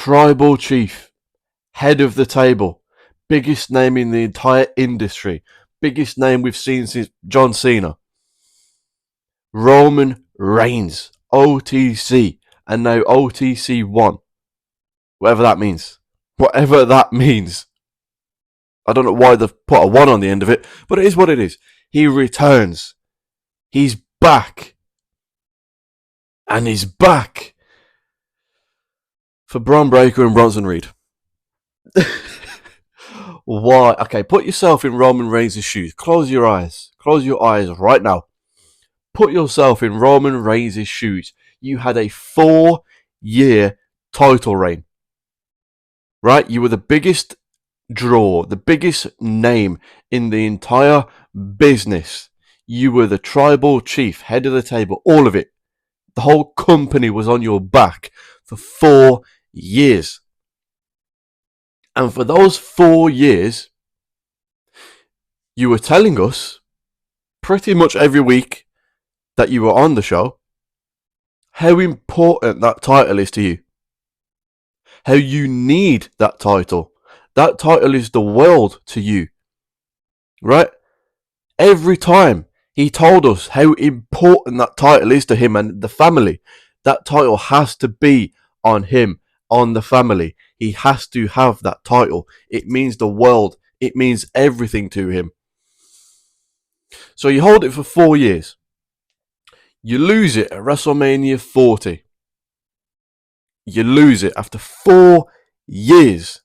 tribal chief, head of the table, biggest name in the entire industry, biggest name we've seen since John Cena. Roman Reigns, OTC, and now OTC 1. Whatever that means. Whatever that means. I don't know why they've put a 1 on the end of it, but it is what it is. He returns. He's back. And he's back for Braun Breaker and Bronson Reed. Why? Okay, put yourself in Roman Reigns' shoes. Close your eyes. Close your eyes right now. Put yourself in Roman Reigns' shoes. You had a 4-year title reign. Right? You were the biggest draw, the biggest name in the entire business. You were the tribal chief, head of the table, all of it. The whole company was on your back for 4 years. And for those 4 years, you were telling us pretty much every week that you were on the show how important that title is to you. How you need that title. That title is the world to you. Right? Every time he told us how important that title is to him and the family. That title has to be on him, on the family. He has to have that title. It means the world. It means everything to him. So you hold it for 4 years. You lose it at WrestleMania 40. You lose it after 4 years.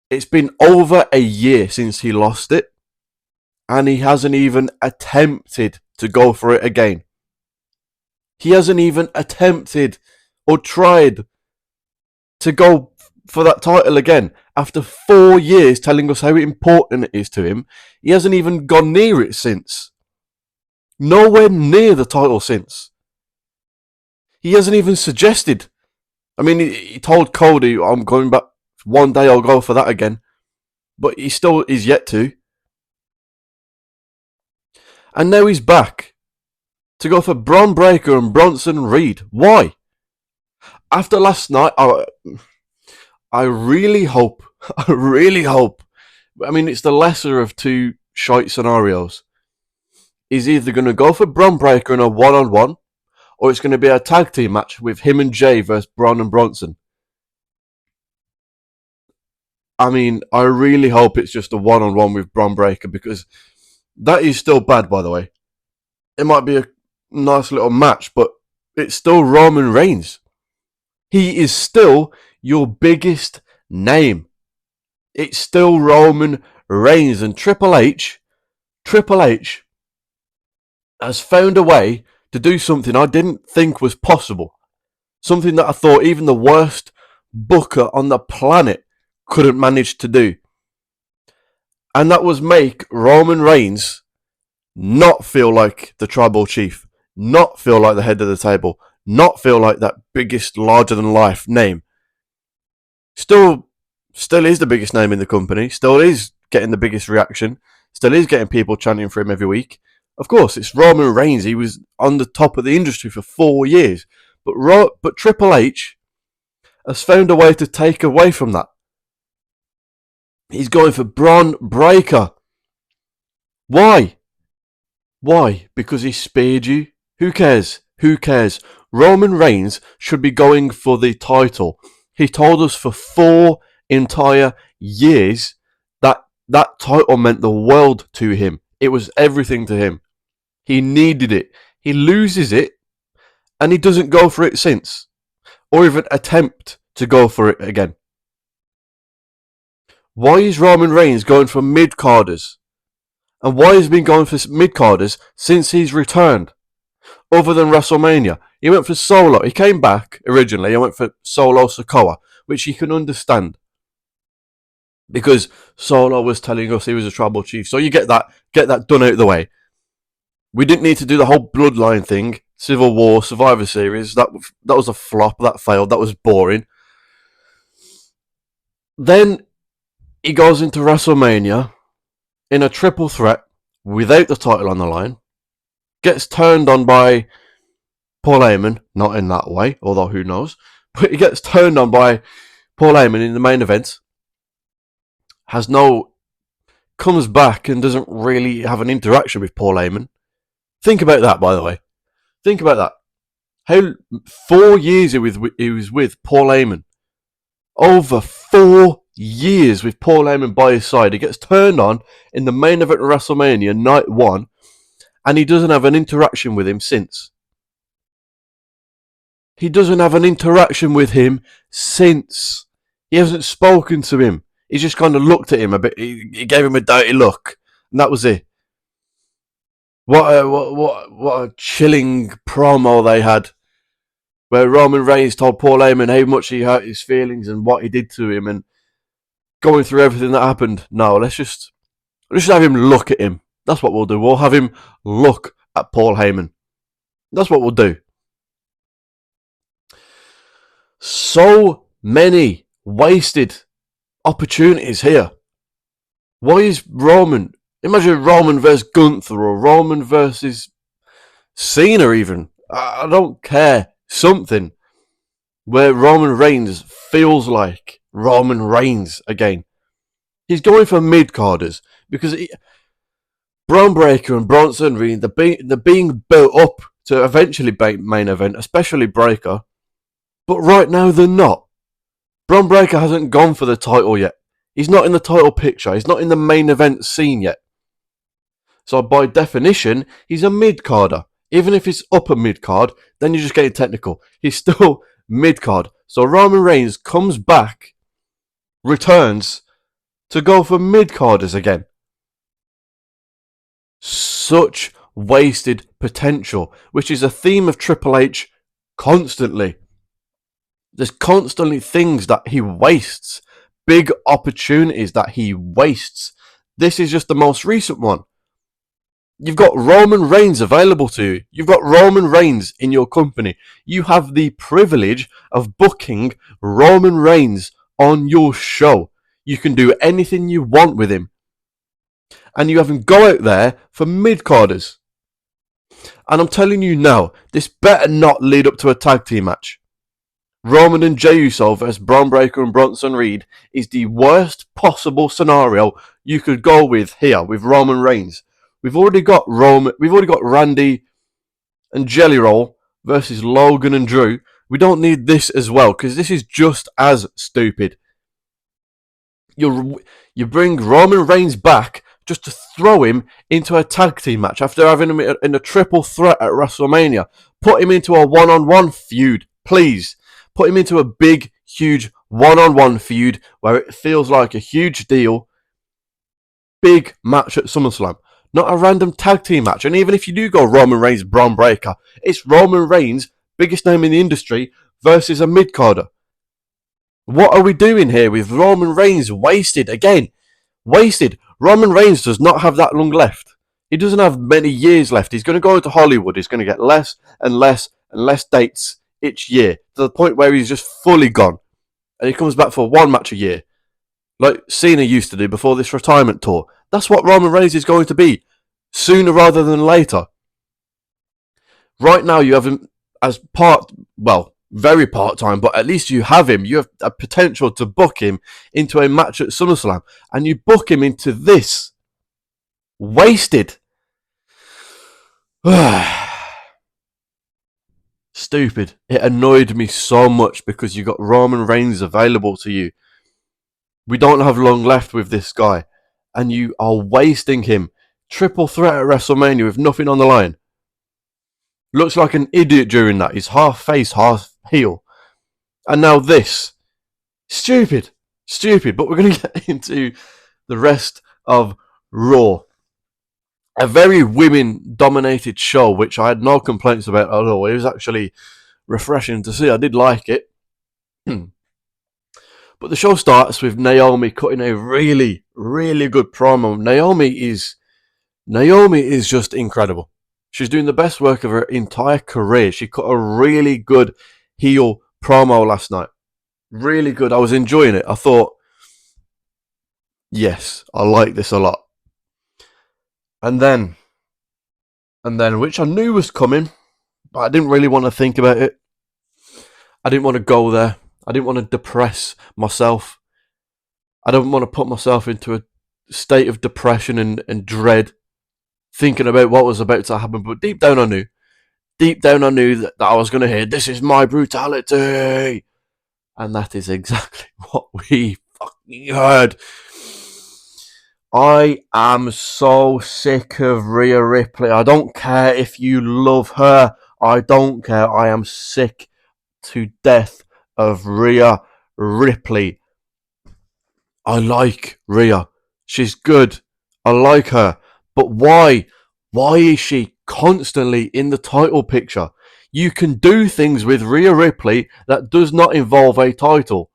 It's been over a year since he lost it. And he hasn't even attempted to go for it again. He hasn't even attempted or tried to go for that title again. After 4 years telling us how important it is to him, he hasn't even gone near it since. Nowhere near the title since. He hasn't even suggested. I mean, he told Cody, I'm going back. One day I'll go for that again. But he still is yet to. And now he's back to go for Braun Breaker and Bronson Reed. Why? After last night, I really hope, I mean, it's the lesser of two shite scenarios. He's either going to go for Braun Breaker in a one-on-one, or it's going to be a tag team match with him and Jay versus Braun and Bronson. I mean, I really hope it's just a one-on-one with Braun Breaker, because that is still bad, by the way. It might be a nice little match, but it's still Roman Reigns. He is still your biggest name. It's still Roman Reigns. And Triple H has found a way to do something I didn't think was possible. Something that I thought even the worst booker on the planet couldn't manage to do. And that was make Roman Reigns not feel like the tribal chief, not feel like the head of the table, not feel like that biggest, larger-than-life name. Still is the biggest name in the company, still is getting the biggest reaction, still is getting people chanting for him every week. Of course, it's Roman Reigns. He was on the top of the industry for 4 years. But Triple H has found a way to take away from that. He's going for Braun Breaker. Why? Why? Because he spared you? Who cares? Who cares? Roman Reigns should be going for the title. He told us for 4 entire years that that title meant the world to him. It was everything to him. He needed it. He loses it, and he doesn't go for it since, or even attempt to go for it again. Why is Roman Reigns going for mid-carders? And why has he been going for mid-carders since he's returned? Other than WrestleMania. He went for Solo. He came back originally. He went for Solo Sikoa, which you can understand. Because Solo was telling us he was a tribal chief. So you get that done out of the way. We didn't need to do the whole bloodline thing. Civil War, Survivor Series. That was a flop. That failed. That was boring. Then he goes into WrestleMania in a triple threat without the title on the line. Gets turned on by Paul Heyman. Not in that way, although who knows. He gets turned on by Paul Heyman in the main event. Comes back and doesn't really have an interaction with Paul Heyman. Think about that, by the way. Think about that. How 4 years he was with Paul Heyman. Over 4 years with Paul Heyman by his side. He gets turned on in the main event of WrestleMania, night 1, and he doesn't have an interaction with him since. He doesn't have an interaction with him since. He hasn't spoken to him. He just kind of looked at him a bit. He gave him a dirty look, and that was it. What a chilling promo they had, where Roman Reigns told Paul Heyman how much he hurt his feelings and what he did to him, and going through everything that happened. No, let's just have him look at him. That's what we'll do. We'll have him look at Paul Heyman. That's what we'll do. So many wasted opportunities here. Why is Roman? Imagine Roman versus Gunther or Roman versus Cena even. I don't care. Something where Roman Reigns feels like Roman Reigns again. He's going for mid-carders because Braun Breaker and Bronson Reed, they're being built up to eventually main event, especially Breaker. But right now they're not. Braun Breaker hasn't gone for the title yet. He's not in the title picture. He's not in the main event scene yet. So by definition, he's a mid-carder. Even if he's upper mid-card, then you're just getting technical. He's still mid-card. So Roman Reigns comes back, returns to go for mid-carders again. Such wasted potential, which is a theme of Triple H constantly. There's constantly things that he wastes. Big opportunities that he wastes. This is just the most recent one. You've got Roman Reigns available to you. You've got Roman Reigns in your company. You have the privilege of booking Roman Reigns on your show. You can do anything you want with him. And you have him go out there for mid-carders. And I'm telling you now, this better not lead up to a tag team match. Roman and Jey Uso versus Braun Breaker and Bronson Reed is the worst possible scenario you could go with here with Roman Reigns. We've already got Randy and Jelly Roll versus Logan and Drew. We don't need this as well because this is just as stupid. You bring Roman Reigns back just to throw him into a tag team match after having him in a triple threat at WrestleMania. Put him into a one-on-one feud, please. Put him into a big, huge one-on-one feud where it feels like a huge deal. Big match at SummerSlam. Not a random tag team match. And even if you do go Roman Reigns, Braun Breaker, it's Roman Reigns, biggest name in the industry, versus a mid-carder. What are we doing here with Roman Reigns wasted again? Wasted. Roman Reigns does not have that long left. He doesn't have many years left. He's going to go into Hollywood. He's going to get less and less and less dates each year to the point where he's just fully gone. And he comes back for one match a year. Like Cena used to do before this retirement tour. That's what Roman Reigns is going to be. Sooner rather than later. Right now you have him as very part-time, but at least you have him. You have a potential to book him into a match at SummerSlam. And you book him into this. Wasted. Stupid. It annoyed me so much because you got Roman Reigns available to you. We don't have long left with this guy. And you are wasting him. Triple threat at WrestleMania with nothing on the line. Looks like an idiot during that. He's half face, half heel. And now this. Stupid. But we're going to get into the rest of Raw. A very women-dominated show, which I had no complaints about at all. It was actually refreshing to see. I did like it. But the show starts with Naomi cutting a really, really good promo. Naomi is just incredible. She's doing the best work of her entire career. She cut a really good heel promo last night. Really good. I was enjoying it. I thought, yes, I like this a lot. And then, which I knew was coming, but I didn't really want to think about it. I didn't want to go there. I didn't want to depress myself. I don't want to put myself into a state of depression and dread, thinking about what was about to happen. But deep down I knew. Deep down I knew that I was going to hear, "This is my brutality." And that is exactly what we fucking heard. I am so sick of Rhea Ripley. I don't care if you love her. I don't care. I am sick to death of Rhea Ripley. I like Rhea. She's good. I like her. But why? Why is she constantly in the title picture? You can do things with Rhea Ripley that does not involve a title.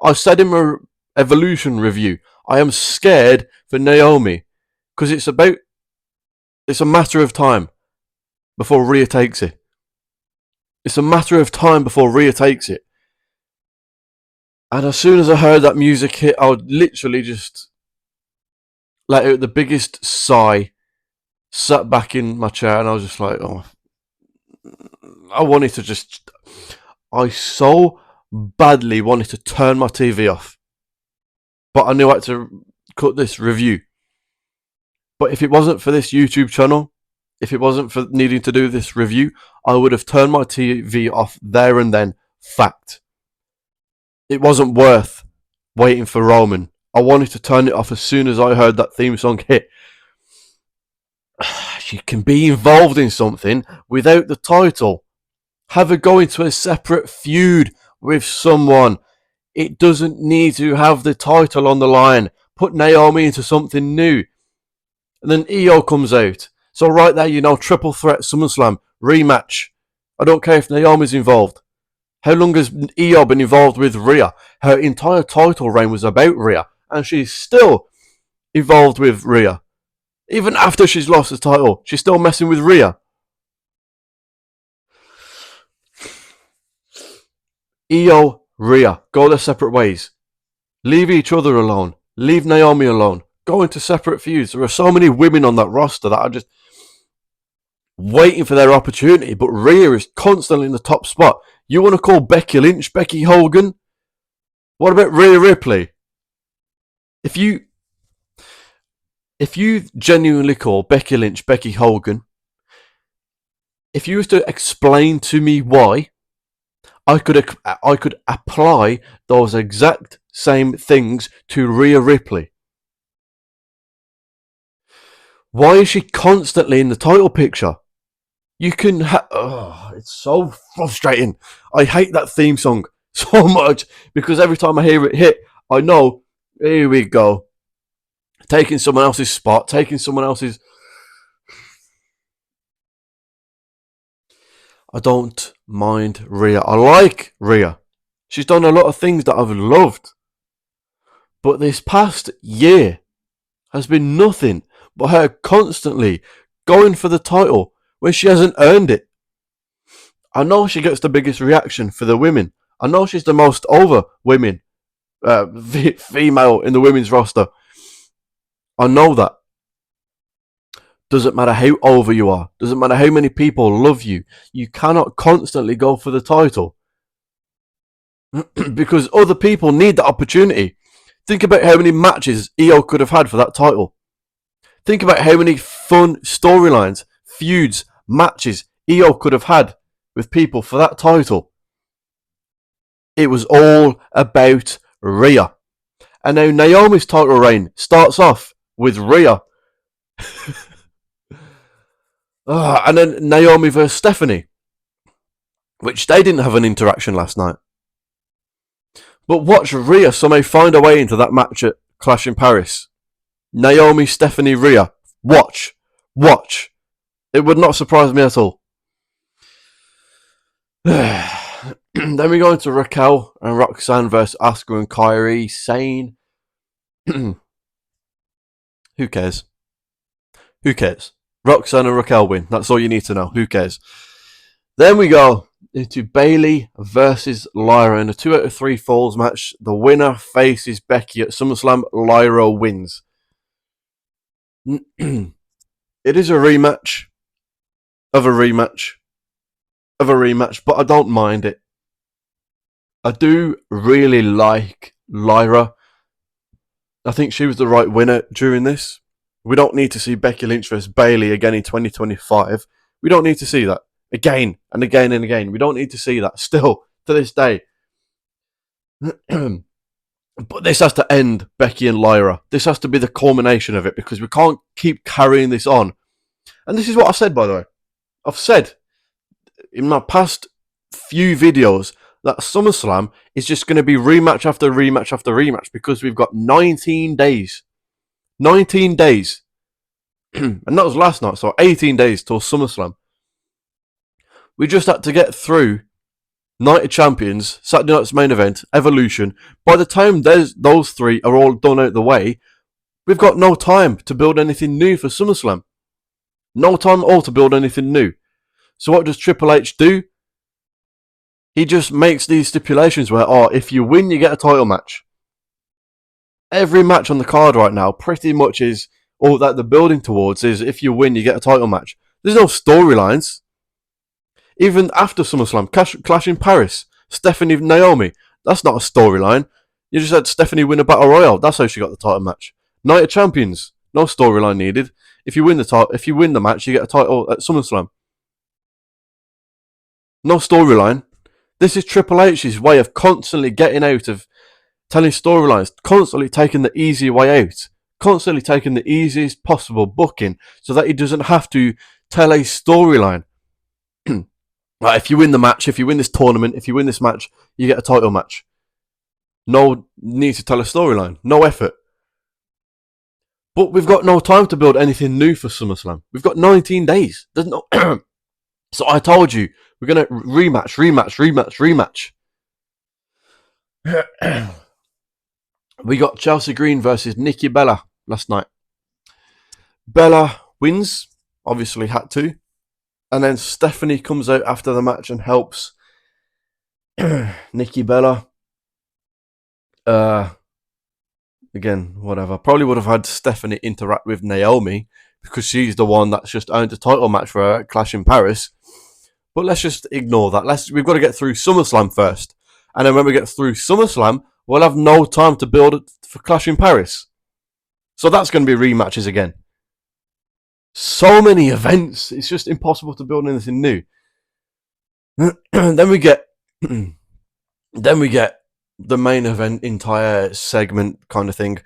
I said in my Evolution review, I am scared for Naomi because it's a matter of time before Rhea takes it. It's a matter of time before Rhea takes it. And as soon as I heard that music hit, I would literally just let out the biggest sigh, sat back in my chair, and I was just like, oh, I so badly wanted to turn my TV off. But I knew I had to cut this review. But if it wasn't for this YouTube channel, if it wasn't for needing to do this review, I would have turned my TV off there and then. Fact. It wasn't worth waiting for Roman. I wanted to turn it off as soon as I heard that theme song hit. You can be involved in something without the title. Have her go into a separate feud with someone. It doesn't need to have the title on the line. Put Naomi into something new. And then Io comes out. So right there, triple threat SummerSlam rematch. I don't care if Naomi's involved. How long has Io been involved with Rhea? Her entire title reign was about Rhea, and she's still involved with Rhea. Even after she's lost the title, she's still messing with Rhea. Io, Rhea, go their separate ways. Leave each other alone. Leave Naomi alone. Go into separate feuds. There are so many women on that roster that are just waiting for their opportunity, but Rhea is constantly in the top spot. You want to call Becky Lynch Becky Hogan? What about Rhea Ripley? If you genuinely call Becky Lynch Becky Hogan, if you was to explain to me why, I could apply those exact same things to Rhea Ripley. Why is she constantly in the title picture? You can it's so frustrating. I hate that theme song so much because every time I hear it hit, I know, here we go. Taking someone else's spot, taking someone else's... I don't mind Rhea. I like Rhea. She's done a lot of things that I've loved. But this past year has been nothing but her constantly going for the title when she hasn't earned it. I know she gets the biggest reaction for the women. I know she's the most over women, female in the women's roster. I know that. Doesn't matter how over you are. Doesn't matter how many people love you. You cannot constantly go for the title. Because other people need that opportunity. Think about how many matches Io could have had for that title. Think about how many fun storylines, feuds, matches Io could have had with people for that title. It was all about Rhea. And now Naomi's title reign starts off with Rhea. And then Naomi versus Stephanie, which they didn't have an interaction last night. But watch Rhea somehow find a way into that match at Clash in Paris. Naomi, Stephanie, Rhea. Watch. It would not surprise me at all. Then we go into Raquel and Roxanne versus Asuka and Kairi. Sane. Who cares? Roxanne and Raquel win. That's all you need to know. Who cares? Then we go into Bayley versus Lyra in a 2 out of 3 falls match. The winner faces Becky at SummerSlam. Lyra wins. It is a rematch of a rematch, but I don't mind it. I do really like Lyra. I think she was the right winner during this. We don't need to see Becky Lynch versus Bayley again in 2025. We don't need to see that again and again and again. We don't need to see that still to this day. But this has to end Becky and Lyra. This has to be the culmination of it because we can't keep carrying this on. And this is what I said, by the way. I've said in my past few videos that SummerSlam is just going to be rematch after rematch after rematch because we've got 19 days. 19 days. And that was last night, so 18 days till SummerSlam. We just had to get through Night of Champions, Saturday night's main event, Evolution. By the time those three are all done out the way, we've got no time to build anything new for SummerSlam. No time at all to build anything new. So what does Triple H do? He just makes these stipulations where, if you win, you get a title match. Every match on the card right now pretty much is, all that they're building towards is, if you win, you get a title match. There's no storylines. Even after SummerSlam, Clash in Paris, Stephanie Naomi, that's not a storyline. You just had Stephanie win a Battle Royale. That's how she got the title match. Night of Champions, no storyline needed. If you win the match, you get a title at SummerSlam. No storyline. This is Triple H's way of constantly getting out of telling storylines, constantly taking the easy way out, constantly taking the easiest possible booking so that he doesn't have to tell a storyline. Like, if you win the match, if you win this tournament, if you win this match, you get a title match. No need to tell a storyline. No effort. But we've got no time to build anything new for SummerSlam. We've got 19 days. There's no. So I told you, we're going to rematch. We got Chelsea Green versus Nikki Bella last night. Bella wins. Obviously had to. And then Stephanie comes out after the match and helps Nikki Bella. Again, whatever. Probably would have had Stephanie interact with Naomi because she's the one that's just earned a title match for her at Clash in Paris. But let's just ignore that. We've got to get through SummerSlam first. And then when we get through SummerSlam, we'll have no time to build it for Clash in Paris. So that's going to be rematches again. So many events, it's just impossible to build anything new. Then we get the main event, entire segment kind of thing.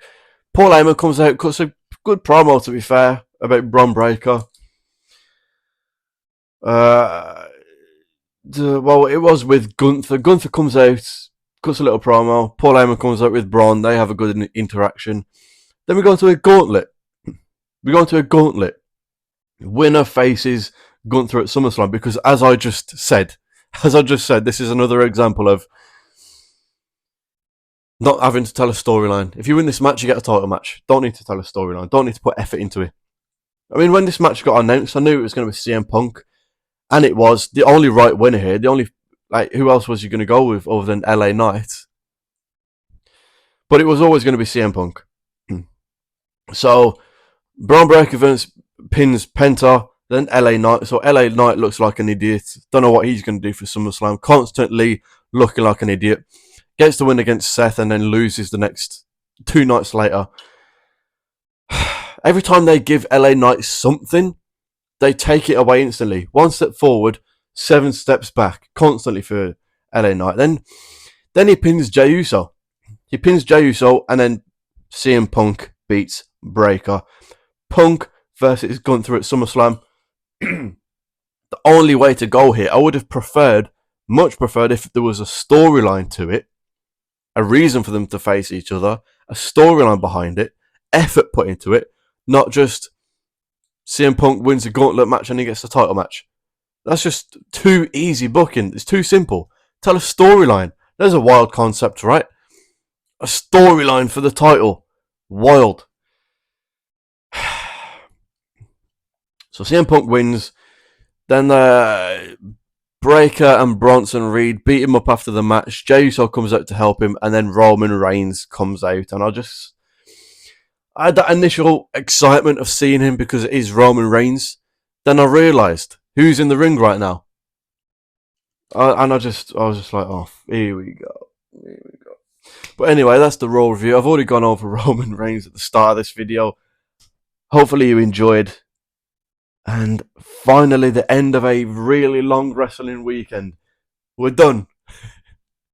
Paul Heyman comes out, cuts a good promo, to be fair, about Bron Breakker. Well, it was with Gunther. Gunther comes out, cuts a little promo. Paul Heyman comes out with Bron. They have a good interaction. Then we go into a gauntlet. Winner faces Gunther at SummerSlam because, as I just said, this is another example of not having to tell a storyline. If you win this match, you get a title match. Don't need to tell a storyline. Don't need to put effort into it. I mean, when this match got announced, I knew it was going to be CM Punk, and it was the only right winner here. The only, who else was you going to go with other than LA Knight? But it was always going to be CM Punk. So, Bron Breakker pins Penta, then LA Knight. So LA Knight looks like an idiot. Don't know what he's going to do for SummerSlam. Constantly looking like an idiot. Gets the win against Seth and then loses the next 2 nights later. Every time they give LA Knight something, they take it away instantly. 1 step forward, 7 steps back. Constantly for LA Knight. Then he pins Jey Uso. And then CM Punk beats Breakker. Punk versus Gunther at SummerSlam. The only way to go here, I would have much preferred if there was a storyline to it, a reason for them to face each other, a storyline behind it, effort put into it, not just CM Punk wins a gauntlet match and he gets the title match. That's just too easy booking. It's too simple. Tell a storyline. There's a wild concept, right? A storyline for the title. Wild. So CM Punk wins. Then Breakker and Bronson Reed beat him up after the match. Jey Uso comes out to help him, and then Roman Reigns comes out. And I had that initial excitement of seeing him because it is Roman Reigns. Then I realised who's in the ring right now. I was just like, oh, here we go. Here we go. But anyway, that's the Raw review. I've already gone over Roman Reigns at the start of this video. Hopefully you enjoyed. And finally, the end of a really long wrestling weekend. We're done.